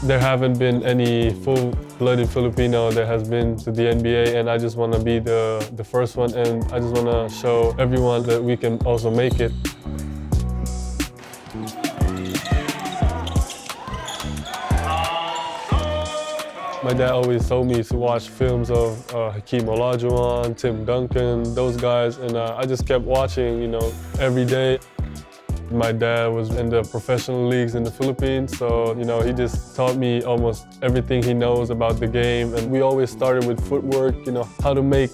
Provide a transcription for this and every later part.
There haven't been any full-blooded Filipino that has been to the NBA, and I just want to be the first one, and I just want to show everyone that we can also make it. My dad always told me to watch films of Hakeem Olajuwon, Tim Duncan, those guys, and I just kept watching, every day. My dad was in the professional leagues in the Philippines, so, he just taught me almost everything he knows about the game. And we always started with footwork, how to make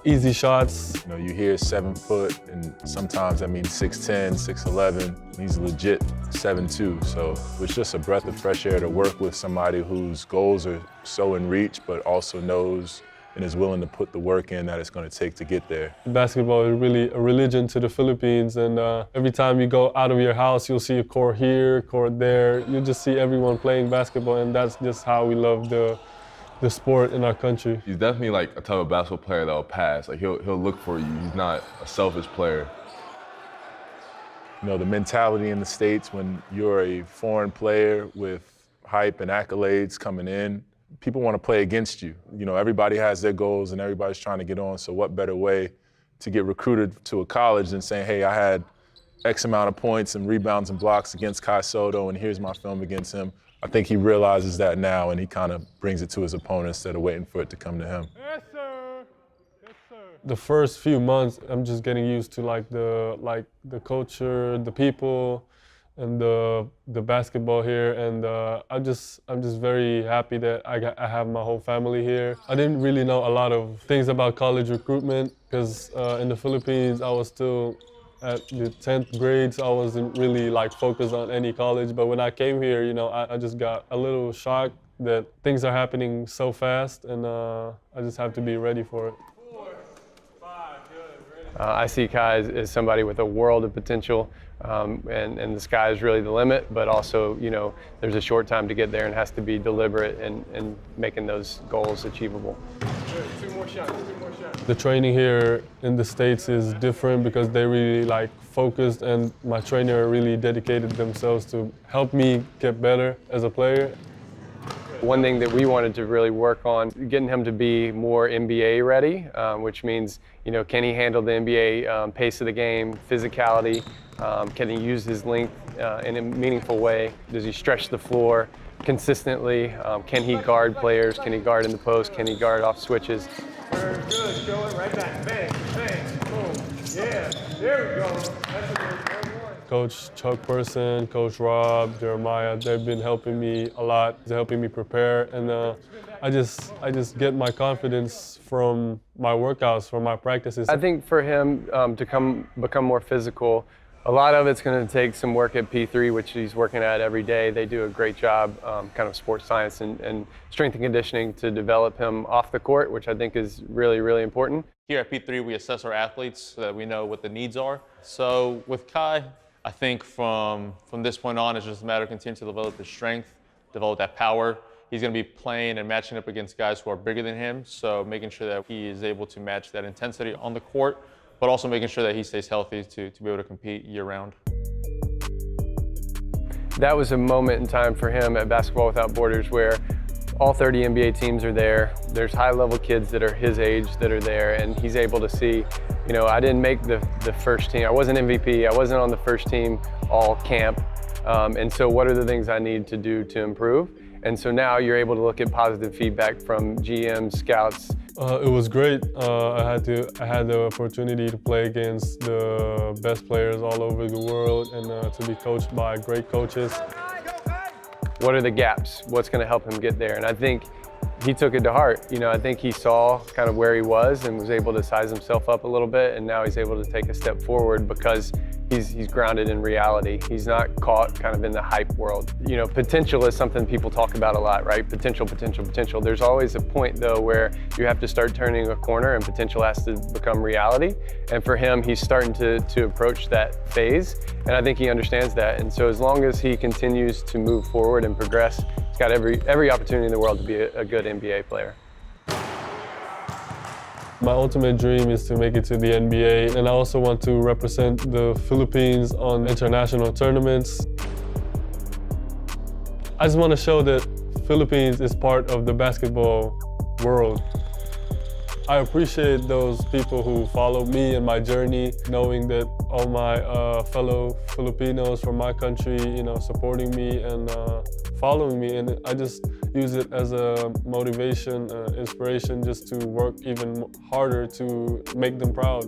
easy shots. You hear 7 foot, and sometimes that means 6'10", 6'11". He's legit 7'2", so it's just a breath of fresh air to work with somebody whose goals are so in reach, but also knows and is willing to put the work in that it's going to take to get there. Basketball is really a religion to the Philippines, and every time you go out of your house, you'll see a court here, court there. You just see everyone playing basketball, and that's just how we love the sport in our country. He's definitely like a type of basketball player that'll pass. Like he'll look for you. He's not a selfish player. The mentality in the States when you're a foreign player with hype and accolades coming in, people want to play against you. Everybody has their goals and everybody's trying to get on, so what better way to get recruited to a college than saying, hey, I had X amount of points and rebounds and blocks against Sotto, and here's my film against him. I think he realizes that now, and he kind of brings it to his opponent instead of waiting for it to come to him. Yes, sir. Yes, sir. The first few months, I'm just getting used to the culture, the people, and the basketball here, and I'm just very happy that I have my whole family here. I didn't really know a lot of things about college recruitment because in the Philippines I was still at the 10th grade, so I wasn't really focused on any college. But when I came here, I just got a little shocked that things are happening so fast, and I just have to be ready for it. I see Kai as somebody with a world of potential, and the sky is really the limit, but also, there's a short time to get there and has to be deliberate in making those goals achievable. Two more shots. The training here in the States is different because they really focused, and my trainer really dedicated themselves to help me get better as a player. One thing that we wanted to really work on, getting him to be more NBA ready, which means, can he handle the NBA pace of the game, physicality? Can he use his length in a meaningful way? Does he stretch the floor consistently? Can he guard players? Can he guard in the post? Can he guard off switches? Very good. Show it right back. Bang, bang, boom. Yeah, there we go. That's a good one. Coach Chuck Person, Coach Rob, Jeremiah, they've been helping me a lot. They're helping me prepare, and I just get my confidence from my workouts, from my practices. I think for him to become more physical, a lot of it's going to take some work at P3, which he's working at every day. They do a great job, kind of sports science and strength and conditioning to develop him off the court, which I think is really, really important. Here at P3, we assess our athletes so that we know what the needs are. So with Kai, I think from this point on, it's just a matter of continuing to develop his strength, develop that power. He's going to be playing and matching up against guys who are bigger than him, so making sure that he is able to match that intensity on the court, but also making sure that he stays healthy to be able to compete year-round. That was a moment in time for him at Basketball Without Borders where all 30 NBA teams are there. There's high-level kids that are his age that are there, and he's able to see, I didn't make the first team. I wasn't MVP. I wasn't on the first team all camp. And so what are the things I need to do to improve? And so now you're able to look at positive feedback from GMs, scouts. It was great. I had the opportunity to play against the best players all over the world, and to be coached by great coaches. What are the gaps? What's going to help him get there? And I think he took it to heart. I think he saw kind of where he was and was able to size himself up a little bit, and now he's able to take a step forward because he's grounded in reality. He's not caught kind of in the hype world. Potential is something people talk about a lot, right? Potential, potential, potential. There's always a point though where you have to start turning a corner and potential has to become reality. And for him, he's starting to approach that phase. And I think he understands that. And so as long as he continues to move forward and progress, he's got every opportunity in the world to be a good NBA player. My ultimate dream is to make it to the NBA, and I also want to represent the Philippines on international tournaments. I just want to show that Philippines is part of the basketball world. I appreciate those people who follow me and my journey, knowing that all my fellow Filipinos from my country, supporting me and following me. And I just use it as a motivation, inspiration, just to work even harder to make them proud.